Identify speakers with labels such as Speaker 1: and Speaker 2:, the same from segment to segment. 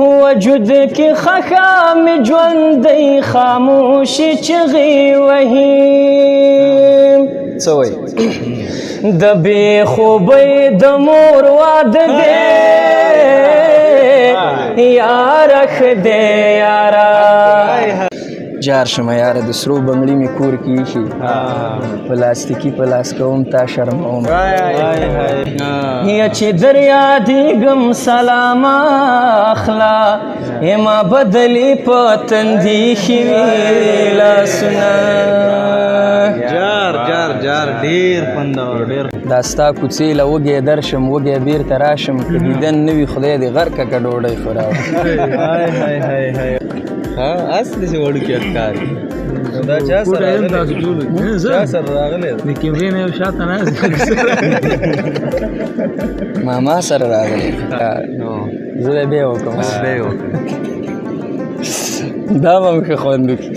Speaker 1: وجود کې خخام ژوندی خاموشي چغې وهي
Speaker 2: څه وایي
Speaker 1: د بې خوبۍ د مور واده دی یاره ښه دی یاره
Speaker 2: جار شمه یاره د سرو بنګړي مې کور کې ایښي پلاستیکي په لاس کوم تا شرموم
Speaker 1: یا چې در یادېږم سلامه اخلا ما بدلې په تندي ایښي وي لاسونه
Speaker 3: جار ډېر خوندور ډېر
Speaker 2: دا ستا کوڅې له وږی درشم وږی بېرته راشم که دیدن نه وي خدای دې غرقه که ډوډۍ خوراوه
Speaker 3: اصلي چې وړوکي ښکاري دا چا سره راغلی د کیمرې نه یو شاته ناست
Speaker 2: ماما سره راغلی زه به بیا وکړم دا به مې ښه خوند وکړي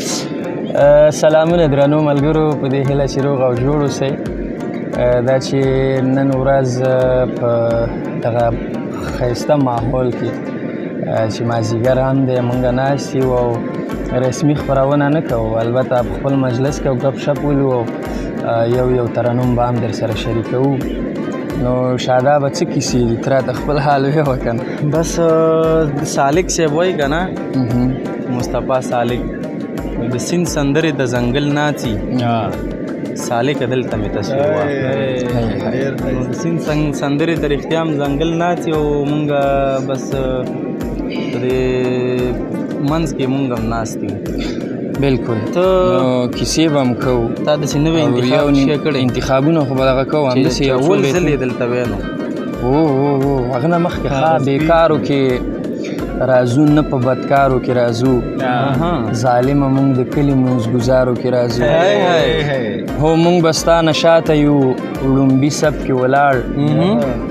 Speaker 2: سلامونه درنو ملګرو په دې هیله چې روغ او جوړ اوسئ دا چې نن ورځ په دغه ښایسته ماحول کې چې مازدیګر هم دی موږ ناست یو او رسمي خپرونه نه کوو البته په خپل مجلس کې ګپ شپ ولو او یو ترنم به هم در سره شریکوو نو شادابه څه کیسې دي ته راته خپل حال ویوه که نه
Speaker 3: بس سالک صاحب وایي که نه مصطفی سالک د سیند سندرې د ځنګل ناڅي سالک دلته مې تصویر واخلو د سیند سندرې د رښتیا هم ځنګل ناڅي او مونږ بس په دې منځ کې مونږ هم ناست یو
Speaker 2: بلکل
Speaker 3: ته
Speaker 2: کیسې به هم کوو
Speaker 3: تا داسې نوی انتخاب شی کړی
Speaker 2: انتخابونه خو به دغه کوو همداسې یو څو
Speaker 3: اول ځل یې دلته ویلو
Speaker 2: هغه نه مخکې بېکارو کې راځو نه په بدکارو کې راځو ظالمه مونږ د کلي مونځګزارو کې راځو هو مونږ به ستا نه شاته یو لومبي سب کې ولاړ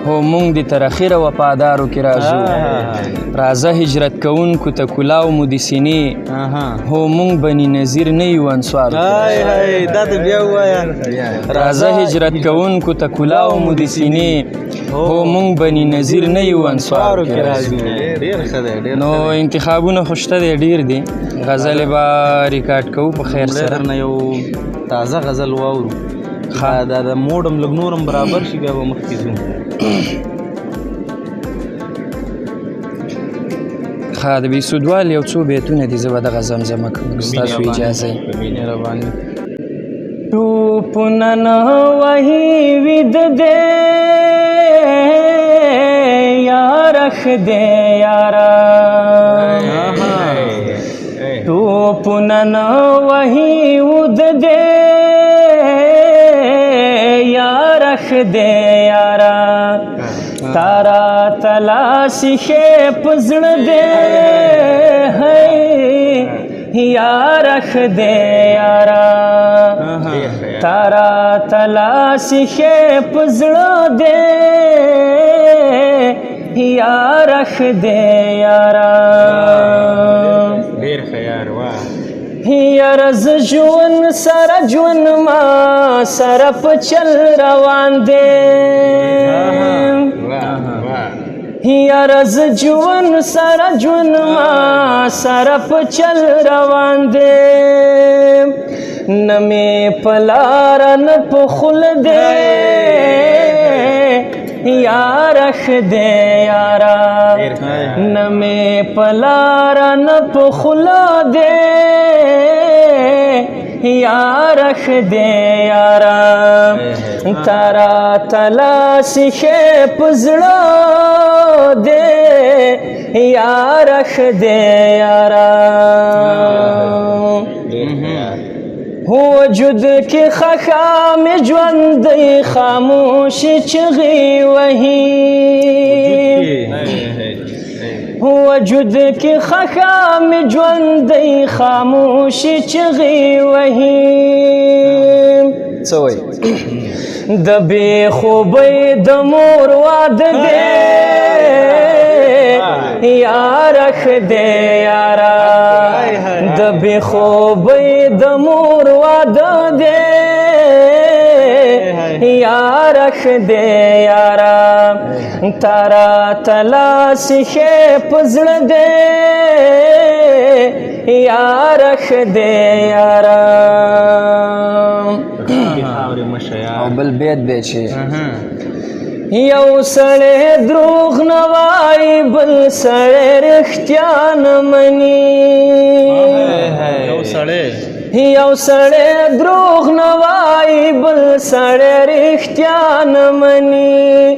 Speaker 2: هو مونږ د تر اخره وفادارو کې راځو راځه هجرت کوونکو ته کلاو مو د سینې هو مونږ بني نظیر نه یو انصارو
Speaker 3: دا ته بیا ووایه
Speaker 2: راځه هجرت کوونکو ته کلاو مو د سینې هو مونږ بني نظیر نه یو انصارو کې راځو نو انتخابونه خو شته دی ډېر دي غزلې به ریکارډ کوو په خیر سره
Speaker 3: درنه یو تازه غزل واورو دا د موډم لږ نورم برابر شي بیا به مخکې ځو
Speaker 2: ښه د بېسودوال یو څو بیتونه دي زه به دغه زمزمه کوم ستاسو اجازه یې
Speaker 3: مهرباني
Speaker 1: توپونه نه وهي ویده دی یاره ښه دی یاره توپونه نه وهي وده دی یاره ښه دی یاره تارا تلاسې ښې په زړه دی یاره ښه دی یاره تارا تلاسې ښې په زړه دی یاره ښه دی یاره یاره زه ژوند سره ژوند ما سره په چل روان دی یاره زه ژوند سره ژوند ما سره په چل روان دی نه مې په لاره نه په خوله دی یاره ښه دی یاره نه مې په لاره نه په خوله دی یاره ښه دی یاره تارا تلاسې ښې په زړه دی یاره ښه دی یاره وجود کې خخام ژوندی خاموشي چغې وهي وجود کې خخام ژوندی خاموشي چغې وهي
Speaker 2: څه وایي
Speaker 1: د بې خوبۍ د مور واده دی یاره ښه دی یاره د بې خوبۍ د مور واده دی یاره ښه دی یاره تارا تلاسخې په زړه دی یاره ښه دی یاره
Speaker 2: او بل بیت دی چې
Speaker 1: یو سړی دروغ نه وایي بل سړی رښتیا نه مني یو سړی دروغ نه وایي بل سړی رښتیا نه مني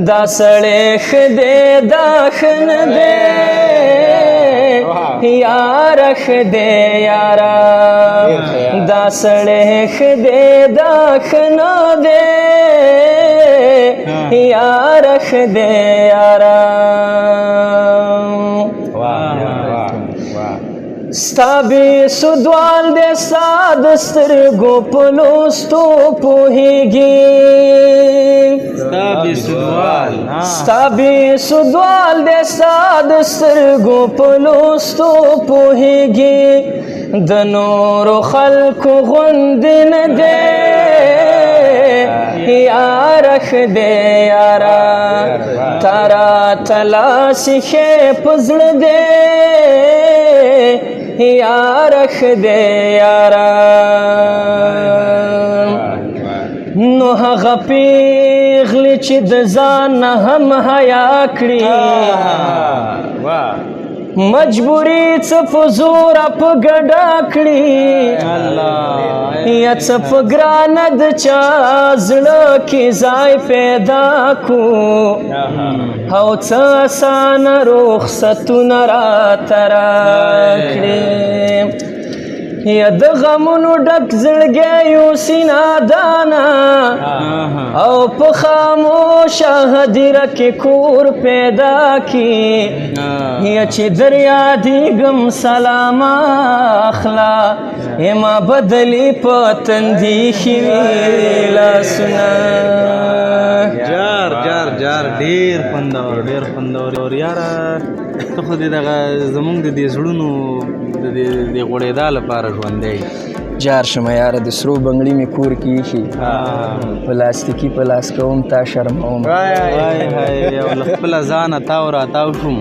Speaker 1: دا سړی ښه دی دا ښه نه دی یاره ښه دی یاره دا سړی ښه دی دا ښه نه دی یاره ښه دی یاره ستا بې سودوال دی ستا د سترګو په لوستو پوهېږي ستا بې سودوال دی ستا د سترګو په لوستو پوهېږي د نورو خلکو غوندې نه دی یاره ښه دی یاره تارا تلاسخې په زړه دی یاره ښه دی یاره نو هغه پیغلې چې د ځان نه هم حیا کړي مجبوري څه په زوره په ګډه کړي یا څه په ګرانه د چا زړه کې ځای پیدا کو او څه اسانه رخصتونه راته راکړي یا د غمونو ډک زړګی یوسي نادانه او په خاموشه هدیره کې کور پیدا کړي یا چې در یادېږم سلامه اخله ما بدلي په تندي ښې لاسونه
Speaker 3: جار ډېر خوندور یاره ته خو دې دغه زمونږ د دې زړونو د دې غوړېدا لپاره ژوندی
Speaker 2: جار شمه یاره د سرو بنګړي مې کور کې ایښي پلاستیکي په لاس کوم تا شرموم
Speaker 3: یو له خپله ځانه تاو راتاو شوم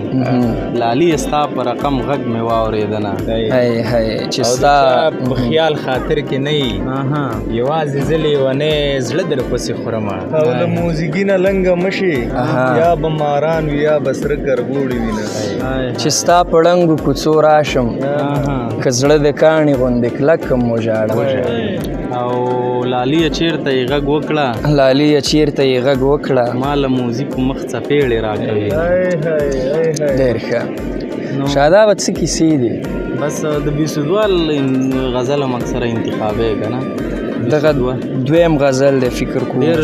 Speaker 3: لالي ستا په رقم غږ مې واورېدنه
Speaker 2: چې ستا
Speaker 4: په خیال خاطر کې نه یي یوازې زه لیونی زړه در پسې خورمه
Speaker 5: او له موزیګي نه لنګه مشي یا به ماران وي یا به سره کربوړي وینه
Speaker 2: چې ستا په ړنګو کوڅو راشم که زړه د کاڼي غوندې کلک کم وژاړم
Speaker 3: او لالي چیرته یې غږ وکړه ما له موزیک مخ څپېړې راکوي
Speaker 2: ډېر ښه شادابه څه کیسې دي
Speaker 3: بس د بیسودوال غزل هم اکثره انتخابی که نه
Speaker 2: دغه دویم غزل دی فکر کوم
Speaker 3: ډېر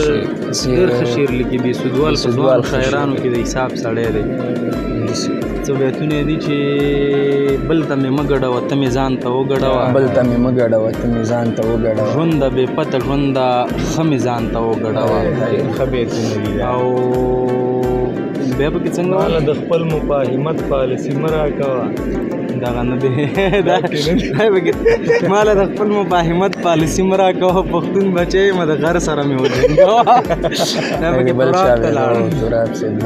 Speaker 3: ښه شعر لیکي بیسودوال په ځوانو شاعرانو کې د حساب سړی دی څه بیتونه دي چې بل ته مې مه ګډوه ته مې ځان ته وګډوه ژونده بې پته ژونده ښه مې ځان ته وګډوه
Speaker 4: ښه بیتونه دي
Speaker 3: او بیا پکې څنګه
Speaker 5: ماله د خپل مفاهمت پالیسي مه راکوه
Speaker 3: دغه نه دی ماله د خپل مفاهمت پالیسي مه راکوه پښتون بچی یم د غر سره مې وجنګوه دا پکې تراب ته لاړم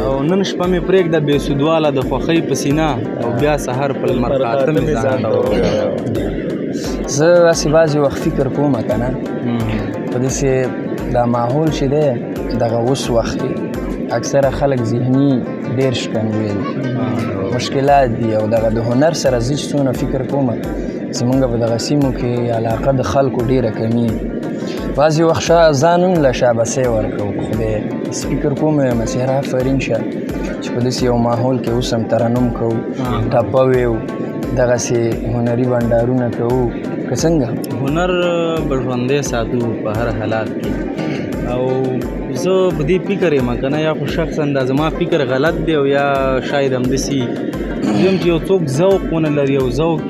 Speaker 3: او نن شپه مې پرېږده بېسودواله د خوښۍ په سینه او بیا سهار په لمر خاته مې ځان ته
Speaker 2: زه داسې بعضې وخت فکر کوم که نه په داسې دا ماحول چې دی دغه اوس وخت کې اکثره خلک ذهني ډېر شکنجوي دي مشکلات دي او دغه د هنر سره زه چې څونه فکر کوم زمونږ په دغه سیمو کې علاقه د خلکو ډېره کمي بعضې وخت ځان هم له شابسۍ ورکوو خدای فکر کوم مسیر آفرین شه چې په داسې یو ماحول کې اوس هم ترنم کوو ټپه ویو دغسې هنري بنډارونه کوو که څنګه
Speaker 3: هنر به ژوندی ساتو په هر حالات کې او زه په دې فکر یم که نه یا خو شخصا دا زما فکر غلط دی او یا شاید همداسې یم چې یو څوک ذوق ونه لري او ذوق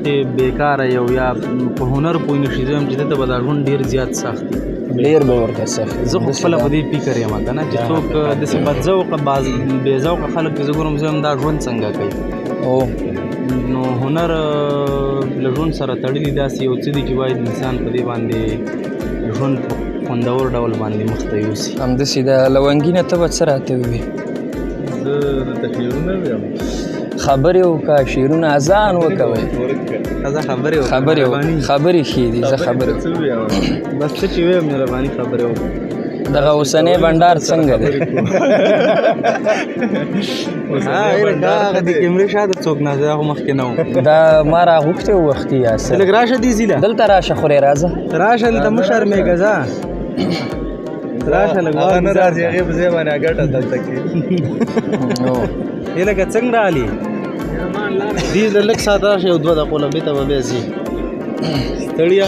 Speaker 3: یې بېکاره یو یا په هنر پوه نه شي زه یم چې ده ته به دا ژوند ډېر زیات سخت وي
Speaker 2: ډېر به ورته سخت
Speaker 3: زه خو خپله په دې فکر یم که نه چې څوک داسې بدذوقه بې ذوقه خلک چې زه ګورم زه یم دا ژوند څنګه کوي نو هنر له ژوند سره تړلي داسې یو څه دي چې باید انسان په دې باندې ژوند خوندور ډول باندې مخ ته یوسي.
Speaker 2: همداسې د لونګي نه ته به څه راته ووایې؟
Speaker 5: زه درته شعرونه ویم.
Speaker 2: خبرې وکړه، شعرونه اذان وکوئ.
Speaker 3: ښځه خبرې وکړه.
Speaker 2: خبرې ښې دي، زه خبرې
Speaker 5: څه ویم؟
Speaker 3: بس څه چې ویم مهرباني خبرې وکړه.
Speaker 2: دغه اوسنی بنډار څنګه دی؟
Speaker 3: هغه د کیمرې شاته څوک نه دی، هغه مخکې نه و.
Speaker 2: دا ما راغوښتی و وختي یاسر.
Speaker 3: لږ راشه دې ځي
Speaker 2: دلته راشه خورې راځه.
Speaker 3: راشه دلته مه شرمېږه ځه. راشه لږ
Speaker 5: هغه نه راځي، هغې په ځای باندې ګټه دلته کښېږي.
Speaker 3: ای لکه څنګه رالي دې لږ ساعت راشه یو دوه دقیقو بېرته به بیا ځي. ستړیا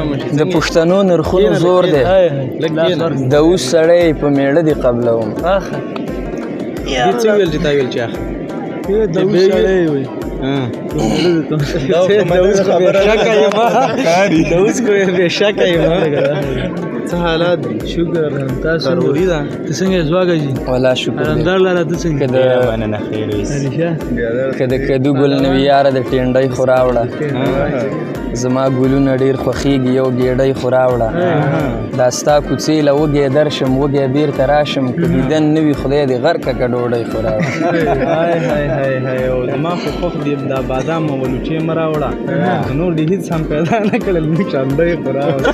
Speaker 3: مشي
Speaker 2: د پښتنو نرخونو زور دی. د اوس سړی په میړه دې قبلوم.
Speaker 3: دې څه ویل چې تا ویل چې اخ
Speaker 5: د اوس سړی وي. دا اوس خبره
Speaker 3: د اوس خو بې شکه یم. څه حالات دي؟
Speaker 1: شکر تاسو
Speaker 3: ضروري ده.
Speaker 1: ته څنګه ځواګه جي؟
Speaker 2: والله شکر دی.
Speaker 1: رمضان لاله ته څنګه؟
Speaker 2: که د کدو ګل نه وي یاره د ټینډۍ خو راوړه. زما ګلونه ډېر خوښېږي، یو ګېډۍ خو راوړه. دا ستا کوڅې له وږې درشم، وږې بېرته راشم، که دیدن نه وي خدای دې غرقه که ډوډۍ خو راوړه.
Speaker 3: او زما خو خوښ دي دا بادام او ولوچې مه راوړه. نور دې هېڅ هم پیدا نه کړل، موږ چاندۍ خو راوړه.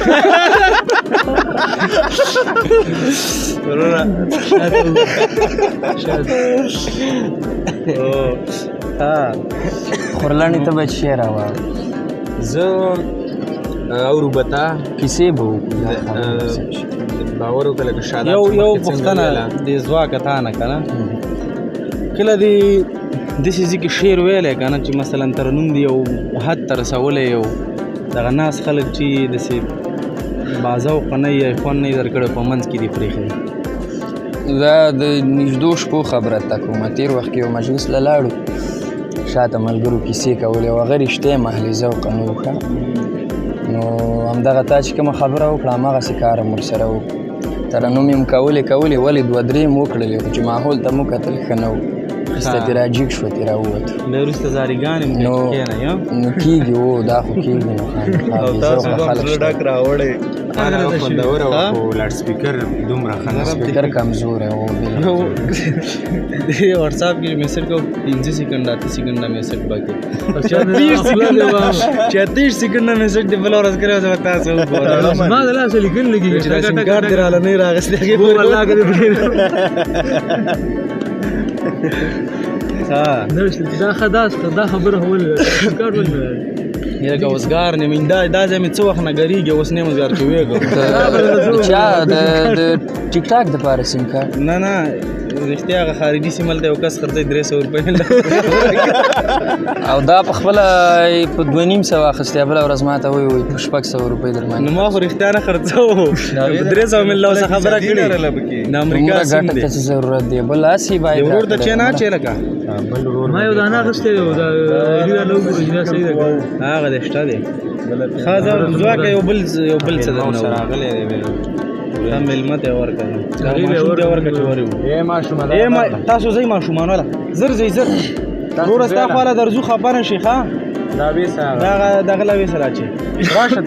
Speaker 2: خورلاندې ته باید شعر راوړه.
Speaker 3: زه اورو به تا
Speaker 2: کیسې به وکړو.
Speaker 3: باور وکړه لکه شاداب یو پوښتنه د ځواکه تا نه که نه کله دې داسې ځای کې شعر ویلی که نه چې مثلا ترنم دې یو حد ته رسولی یو دغه ناس خلک چې داسې بازوقه نه یا خوند نه یې درکړی په منځ کې دې پرېښی؟
Speaker 2: دا د نږدو شپو خبره ته کومه. تېر وخت کې یو مجلس له لاړو، شاته ملګرو کیسې کولې او هغه رښتیا محلي ذوقه نه و ښه. نو همدغه تا چې کومه خبره وکړه هماغسې کار هم ورسره وکړو. ترنم یې م کولې ولې دوه درې م وکړلې، خو چې ماحول ته مو کتل ښه نه و. خسته ترې راجیګ شوه، ترې راووتو.
Speaker 3: بیا وروسته زاریګانې م کښېنئ.
Speaker 2: نو کېږي او دا خو کېږي. نو
Speaker 5: او تاسو به هم زړه ډک راوړی.
Speaker 3: هغه خوندوره وه خو لاډ سپیکر دومره ښه نه
Speaker 2: سپیکر کمزوری و.
Speaker 3: واټساپ کې میسج کو 15 سیکنډ 8 سیکنډ میسج باقي 36 سیکنډ میسج دی بل ورځ کړو زه تاسو وګورم.
Speaker 1: ما د لاس لیکل لګي
Speaker 3: چې سیم کارت دراله نه راغستې کې
Speaker 1: الله کړي.
Speaker 3: ها
Speaker 1: نو دا خداس دا خبره هول کار ول
Speaker 3: یلکه اوسګار نه من دا ځمې څو وخت نه ګریږي اوس نه مزګار چې وېګو
Speaker 2: چا د ټیک ټاک د پاره سیم کارت
Speaker 3: نه رښتیا هغه خارجي سیمل ته یو کس خرڅوي 300 روپۍ
Speaker 2: او دا په خپله په 2.5 اخیستی، بله ورځ ما ته وایي په 600 روپۍ در باندې.
Speaker 3: نو ما خو رښتیا نه خرڅوو 300 مې له څه خبره کړې د امریکا سیم دی.
Speaker 2: څه ضرورت دی بل هسې باید
Speaker 3: ورور ته چې نه چې لکه
Speaker 1: ما یو دانه اخیستی دی دا ایریا لوګو دا صحیح ده
Speaker 3: هغه د شته دی خاصه ځواکه یو بل څه درنه راغلی دی هم ملمت یې ورکړه چې ورې تاسو ځئ ماشومان والا زر ځئ زر وروره ستا خواله درځو خفه نه شي ښه دغه له ویسه راچې راشه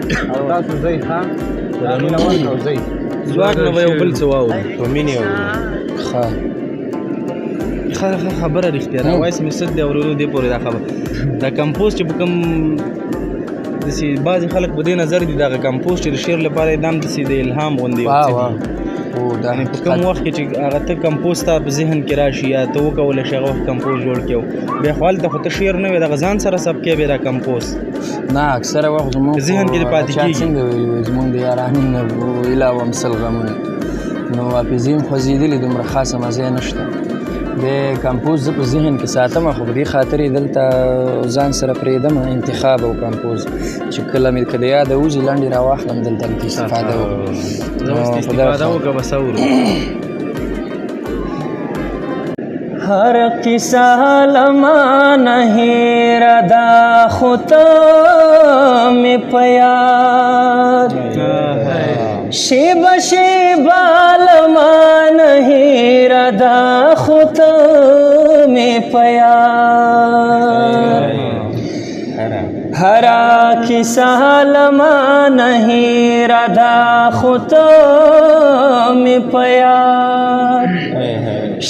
Speaker 3: تاسو ځئ ښه ځواک نه به یو بل څه واورو په مینې
Speaker 2: ښه
Speaker 3: خبره رښتیا ده وایس مې ست دی اورېدو دې پورې دا خبره دا کمپوز چې په کوم داسې بعضې خلک په دې نظر دي دغه کمپوز چې د شعر لپاره یې دا هم داسې د الهام غوندې یعنې په کوم وخت کې چې هغه ته کمپوز ستا په ذهن کې راشي یا ته وکولی شي هغه وخت کمپوز جوړ کړو بیا خو هلته خو ته شعر نه وي دغه ځان سره سبکې بیا دا کمپوز
Speaker 2: نه اکثره وخت زموږ
Speaker 3: ذهن کې دې پاتې کېږي.
Speaker 2: څنګه ویلي وي زموږ د یارانو نه ایله و امثل غمونه نو حافظې م خوځېدلي دومره خاصه مزه یې نشته. د کمپوز زه په ذهن کې ساتم خو په دې خاطر یې دلته ځان سره پرېږدم انتخاب او کمپوز چې کله مې که د یاده وځي لنډې راواخلم دلته کې استفاده وکړم.
Speaker 3: استفاده وکړه بس اورو
Speaker 1: हर किस्सा लमा नहीं रदा खुदा में प्यार शिब शिबा लमा नहीं रदा खुदा में प्यार हरा किसा लमा नहीं राधा खुद में प्यार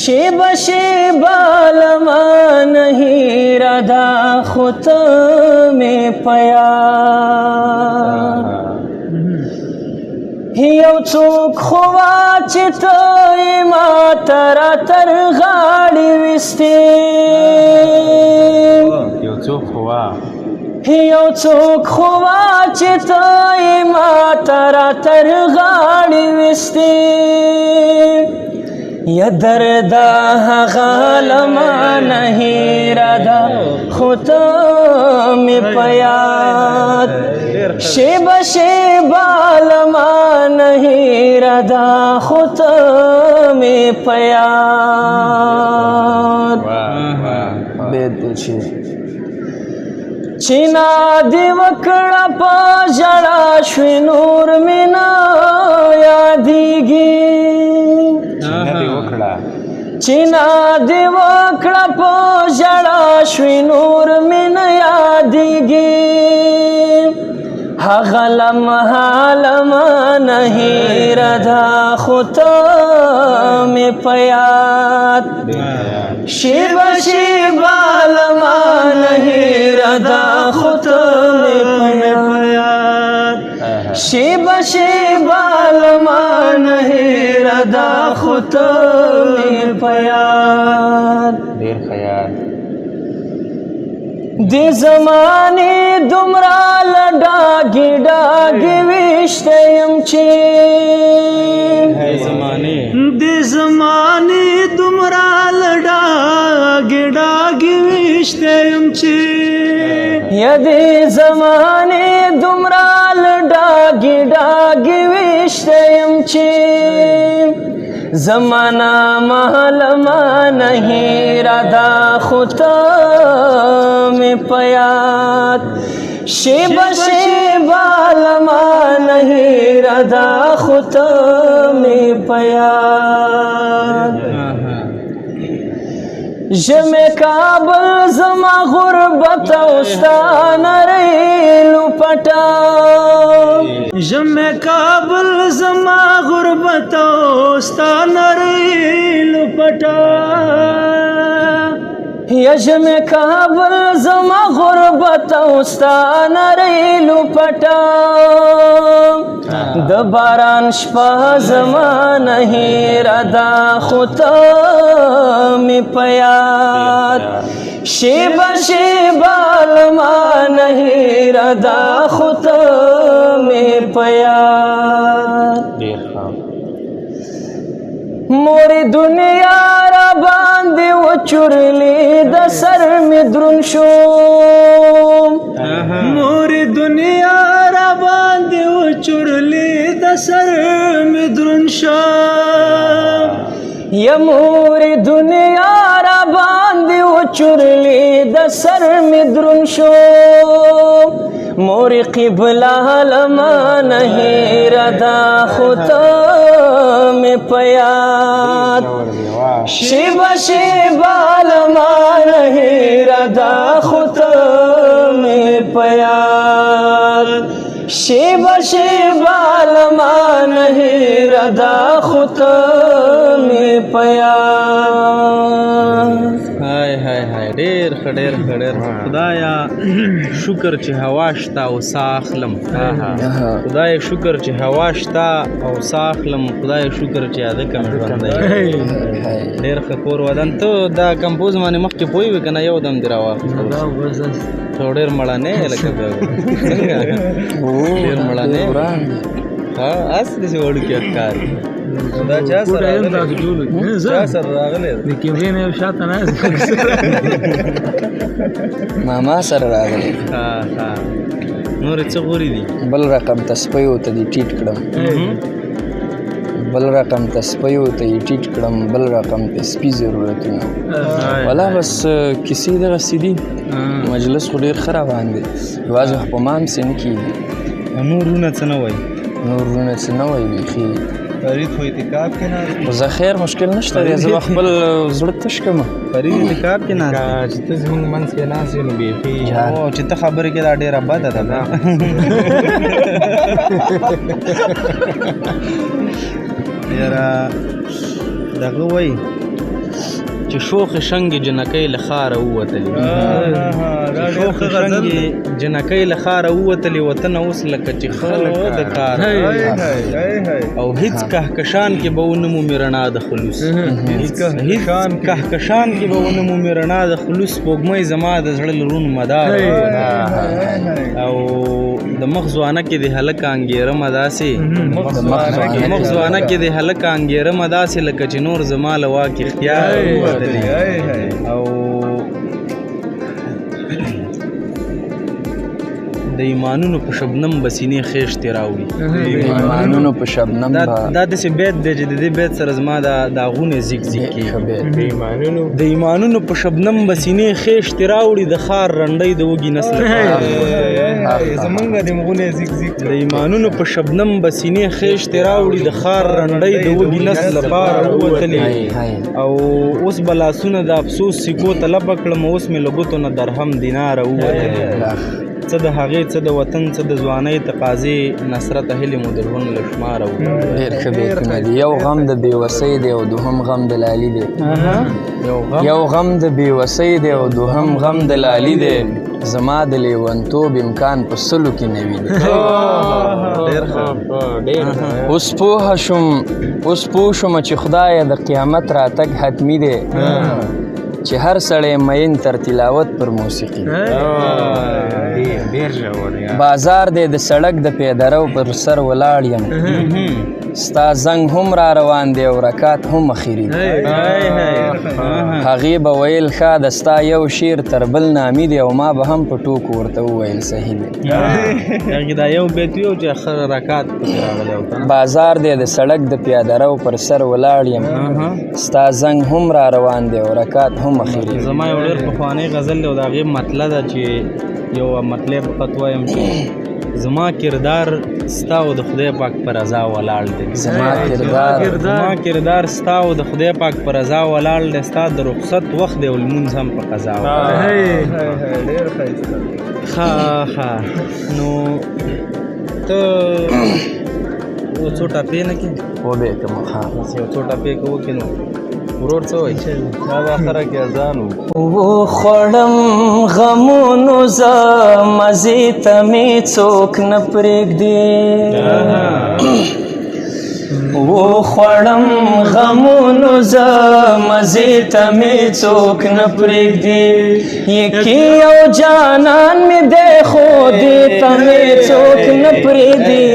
Speaker 1: शिव शिवा लमा नहीं राधा खुद में प्यार یو څوک خوا چې ته یې ما ته راتر غاړې ویستې
Speaker 3: یو څوک خوا
Speaker 1: چې ته یې ما ته راتر غاړې ویستې یا درد هغه لما نہیں رادا خود میں پیاد شیب شیبا لما نہیں رادا خود میں پیاد
Speaker 2: بید دوچی
Speaker 1: چینا دی وکڑا پا جڑا شوی نور مینا یادیگی چینا دی وکڑا پا جڑا شوی نور من یادیگی هغه لمحه لما نہیں ردا خود میں پیاد شیب شیبا لما نہیں ردا خود میں پیاد شیب شیبا لما نہیں ردا خود میں پیاد
Speaker 3: ډیر خیال
Speaker 1: دی زمانی دمرا لڈاگی ڈاگی ویشتیم چی دی زمانی دمرا لڈاگی ڈاگی ویشتیم چی یا دی زمانی دمرا لڈاگی ڈاگی ویشتیم چی زمانہ محلما نہیں رادا خود میں پیاد شیب شیبا لما نہیں رادا خود میں پیاد جم کابل زما غربت استان ریلو پٹا جم کابل زما غربت استان ریلو پٹا یجم کابل زما غربت استان ریلو پٹا د باران شپه زما نہیں رادا خود میں پیاد شیب شیبا لما نہیں رادا خود میں پیاد موری دنیا را باندې وچورلی د سر می درون شو موری دنیا را باندې وچورلی د سر می درون شو یا موری دنیا را باندې وچورلی د سر می درون شو موری قبلہ لما نہیں ردا خود میں پیاد شیب شیبا لما نہیں ردا خود میں پیاد شیب شیبا لما نہیں ردا خود میں پیاد
Speaker 3: هاي ډېر ښه ډېر خدایا شکر چې هوا شته او ساه اخلم خدای شکر چې هوا شته او ساه اخلم خدای شکر چې یاده کمې ژوندی ډېر ښه کور ودان ته دا کمپوز باندې مخکې پوه وي که نه یو دم دې راواخېست ته ډېر مړانې لکه څنګه ډېر مړانې هسې داسې وړوکي ښکاري
Speaker 5: دا چا سره راغلی
Speaker 1: د کیمرې نه یو شاته ناست
Speaker 2: ماما سره راغلی
Speaker 3: نورې څه غورې دي
Speaker 2: بل رقم ته سپیو ته دې ټیټ کړم بل رقم ته سپیو ته یې ټیټ کړم بل رقم ته سپي ضرورتونه والا بس کیسې دغسې دي مجلس خو ډېر ښه روان دی یوازې خو په ما همسې نه کېږي
Speaker 3: نور ورونه څه نه وایي
Speaker 2: نور ورونه څه نه وایي بیخي
Speaker 5: فرید خو اعتکاف کې نه
Speaker 2: زه خیر مشکل نشته دی زه به خپل زړه تش کړم
Speaker 3: فرید اعتکاف کې نه
Speaker 4: چې ته زموږ منځ کې ناست یې نو بیخي
Speaker 3: او چې ته خبرې کې دا ډېره بده ده یاره دغه وایي چې شوخې شنګې جنکۍ له ښاره ووتلې شوخې شنګې جنکۍ له ښاره ووتلې وطن اوس لکه چې خلک د کار او هیڅ کهکشان کې به ونه مومې رڼا د خلوص هیڅ کهکشان کې به ونه مومې رڼا د خلوص سپوږمۍ زما د زړه لرونو مدار او د مخ ځوانه کې د هلک انګېرمه داسې مخ ځوانه کې د هلک انګېرمه داسې لکه چې نور زما له واک اختیار او د ایمانونو په شبنم بسینې خېشتې راوړي
Speaker 2: ایمانونو په شبنم
Speaker 3: دا داسې بیت دی چې د دې بیت سره زما دا غونې زیګ زیګ کېږي د ایمانونو په شبنم بسینې خېشتې راوړي د ښار رنډۍ د وږي نس لپاره
Speaker 5: زمونږ د غونې زیګ زیګ
Speaker 3: د ایمانونو په شبنم بسینې خېشتې راوړي د ښار رنډۍ د وږي نس لپاره ووتلې او اوس به لاسونه د افسوس سیکو ته لپه کړم اوس مې له ګوتو نه درهم دیناره ووتلې څه د هغې څه د وطن څه د ځوانۍ تقاضې نصرت هیلې مو د ژوند له شماره
Speaker 2: ډېر ښه بیتونه دي یو غم د بېوسۍ دی او دوهم غم د لالي دی یو غم د بېوسۍ دی او دوهم غم د لالي دی زما د لیونتوب امکان په سلو کې نه وي اوس پوه شوم چې خدایه د قیامت راتګ حتمي دی چې هر سړی مین تر تلاوت پر موسیقي بازار دی د سړک د پیدرو پر سر ولاړ یم ستا زنګ هم را روان دی او رکات هم اخیری دی هغې به ویل ښه د ستا یو شعر تر بل نامي دی او ما به هم په ټوکو ورته وویل صحیح دی
Speaker 3: دا یو بیت یو چې اخر رکات پکې راغلی
Speaker 2: بازار دی د سړک د پیادرو پر سر ولاړ یم ستا زنګ هم را روان دی او رکات هم اخیری دی
Speaker 3: زما یو ډېر پخوانی غزل دی او د هغې مطلع ده چې یو مطلب خط وایم چې زما کردار ستا او د خدای پاک پر رضا ولاړ دی
Speaker 2: زما
Speaker 3: کردار ستا او د خدای پاک پر رضا ولاړ دی ستا د رخصت وخت دی او لمونځ هم په قضا
Speaker 5: ډېر ښایسته
Speaker 3: ښه نو ته څو ټاپې نه کې
Speaker 2: وبې کوم
Speaker 3: یو څو ټاپې که وکړې نو ورور څه وایي
Speaker 5: دا به اخره کې اذان
Speaker 1: وخوړم غمونو زه مزې ته مې څوک نه پرېږدي وخوړم غمونو زه مزې ته مې څوک نه پرېږدي یکي یو جانان مې دی خو دې ته مې څوک نه پرېږدي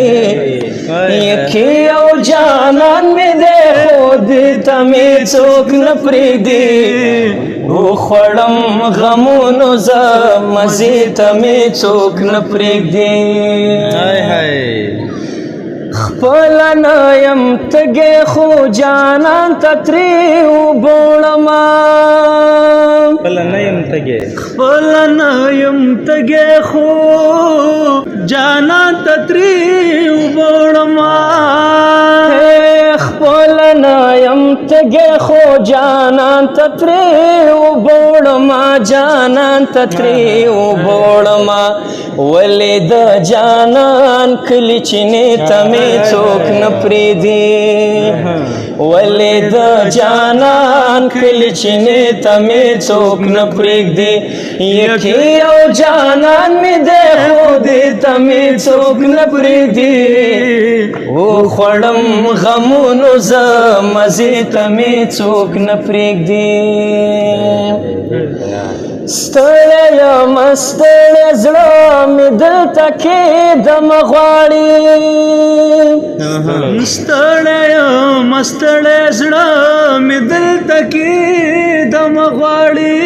Speaker 1: یکي یو جانان مې دی خو دې ته مې څوک نه پرېږدي وخوړم غمونو زه مزې ته مې څوک نه پرېږدي خپله نه یم تږې خو جانان ته ترې وبوړمه
Speaker 3: خپله نه یم
Speaker 1: تږې خو جانان ته ترې وبوړمه خپله نه یم تږې خو جانان ته ترې وبوړمه ولې د جانان کلي چینې ته مې څوک نه پرېږدي ولې د جانان کلي چینې ته مې څوک نه پرېږدي یکي یو جانان مې دی خو دې ته مې څوک نه پرېږدي وخوړم غمونو زه مزې ته مې څوک نه پرېږدي ستړی یم ستړی زړه مې دلته کېدمه غواړي ستړی یم ستړی زړه مې دلته کېدمه غواړي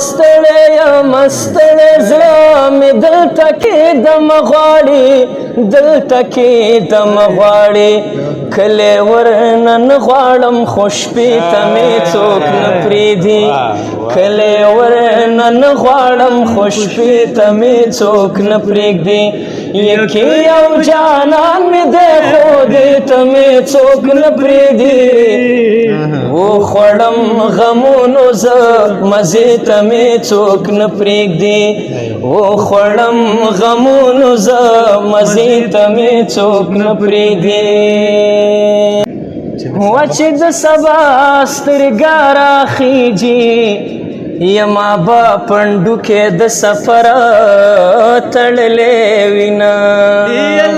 Speaker 1: ستړی یم ستړی زړه مې دلته کېدمه غواړي کلی ورنن غواړم خو شپې ته مې څوک نه پرېږدي کلی ورنن غواړم خو شپې ته مې څوک نه پرېږدي یکی یو جانان می دی خو دې ته مې څوک نه پرېږدي وخوړم غمونو زه مزې ته مې څوک نه پرېږدي وخوړم غمونو زه مزې ته مې څوک نه پرېږدي چې د سبا سترګا راخیږي یما با پنډو کې د سفر تړلې وینا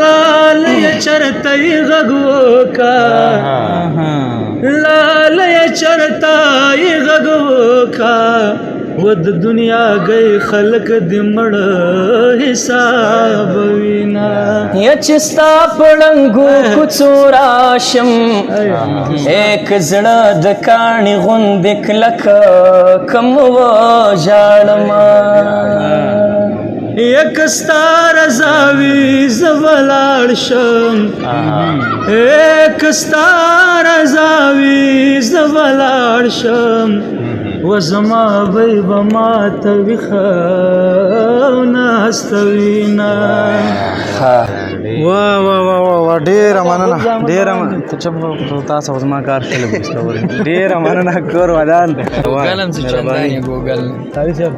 Speaker 1: لاله چرته غږ وکا لاله چرته غږ وکا و د دنیا گئی خلق د مړ حساب وینا یا چې ستا پړنګو کوڅو راشم ایک زړه د کاڼي غوندې کلک کم وژاړمه یک ستا رضا وي زه ولاړ شم ایک ستا رضا وي زه ولاړ شم و زما بی بما تویخه ناستوینا
Speaker 3: واه واه واه واه ډیره مننه ډیره ته چپ تاسو زما کار خلک مستوري ډیره مننه کور ودان
Speaker 2: ګوګل هم څه چندانې ګوګل
Speaker 3: تاسو